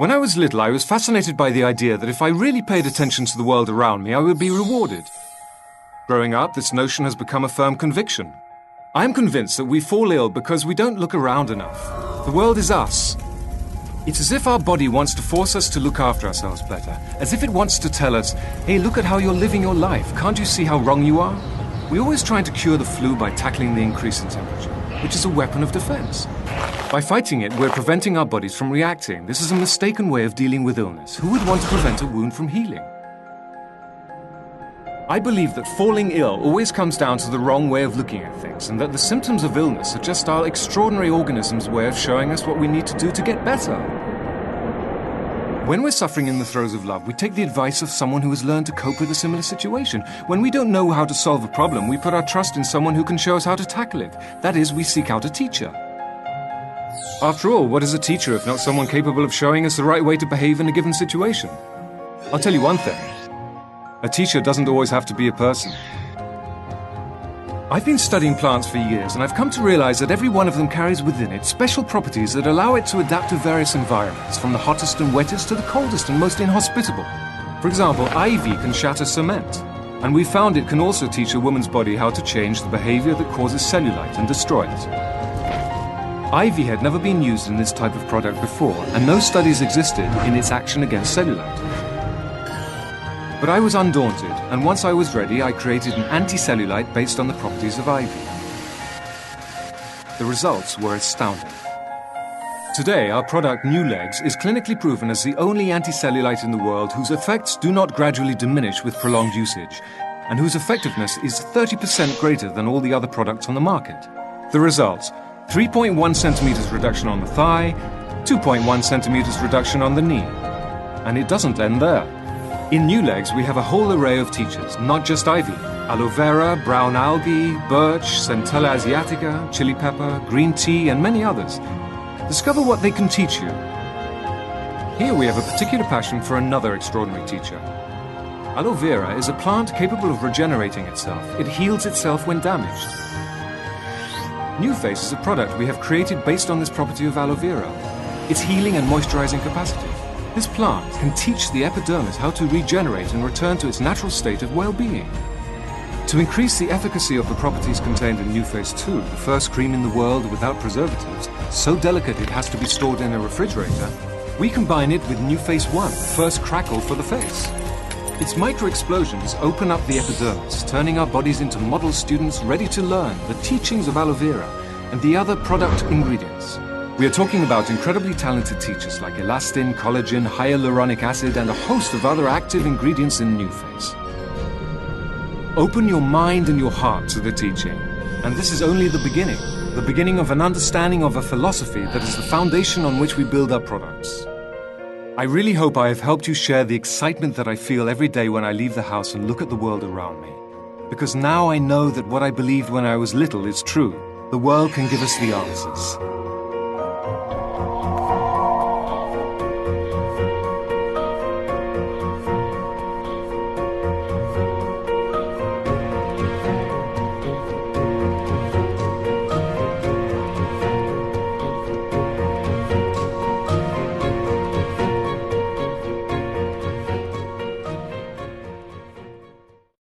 When I was little, I was fascinated by the idea that if I really paid attention to the world around me, I would be rewarded. Growing up, this notion has become a firm conviction. I am convinced that we fall ill because we don't look around enough. The world is us. It's as if our body wants to force us to look after ourselves better, as if it wants to tell us, hey, look at how you're living your life. Can't you see how wrong you are? We're always trying to cure the flu by tackling the increase in temperature, which is a weapon of defense. By fighting it, we're preventing our bodies from reacting. This is a mistaken way of dealing with illness. Who would want to prevent a wound from healing? I believe that falling ill always comes down to the wrong way of looking at things, and that the symptoms of illness are just our extraordinary organism's way of showing us what we need to do to get better. When we're suffering in the throes of love, we take the advice of someone who has learned to cope with a similar situation. When we don't know how to solve a problem, we put our trust in someone who can show us how to tackle it. That is, we seek out a teacher. After all, what is a teacher if not someone capable of showing us the right way to behave in a given situation? I'll tell you one thing. A teacher doesn't always have to be a person. I've been studying plants for years, and I've come to realize that every one of them carries within it special properties that allow it to adapt to various environments, from the hottest and wettest to the coldest and most inhospitable. For example, ivy can shatter cement, and we found it can also teach a woman's body how to change the behavior that causes cellulite and destroy it. Ivy had never been used in this type of product before, and no studies existed in its action against cellulite. But I was undaunted, and once I was ready, I created an anti-cellulite based on the properties of ivy. The results were astounding. Today, our product en-Nyou Legs is clinically proven as the only anti-cellulite in the world whose effects do not gradually diminish with prolonged usage, and whose effectiveness is 30% greater than all the other products on the market. The results: 3.1 centimeters reduction on the thigh, 2.1 centimeters reduction on the knee. And it doesn't end there. In en-Nyou Legs, we have a whole array of teachers, not just ivy. Aloe vera, brown algae, birch, centella asiatica, chili pepper, green tea, and many others. Discover what they can teach you. Here we have a particular passion for another extraordinary teacher. Aloe vera is a plant capable of regenerating itself. It heals itself when damaged. en-Nyou Face is a product we have created based on this property of aloe vera, its healing and moisturizing capacity. This plant can teach the epidermis how to regenerate and return to its natural state of well-being. To increase the efficacy of the properties contained in en-Nyou Face 2, the first cream in the world without preservatives, so delicate it has to be stored in a refrigerator, we combine it with en-Nyou Face 1, the first crackle for the face. Its micro-explosions open up the epidermis, turning our bodies into model students ready to learn the teachings of aloe vera and the other product ingredients. We are talking about incredibly talented teachers like elastin, collagen, hyaluronic acid, and a host of other active ingredients in en-Nyou Face. Open your mind and your heart to the teaching, and this is only the beginning of an understanding of a philosophy that is the foundation on which we build our products. I really hope I have helped you share the excitement that I feel every day when I leave the house and look at the world around me. Because now I know that what I believed when I was little is true. The world can give us the answers.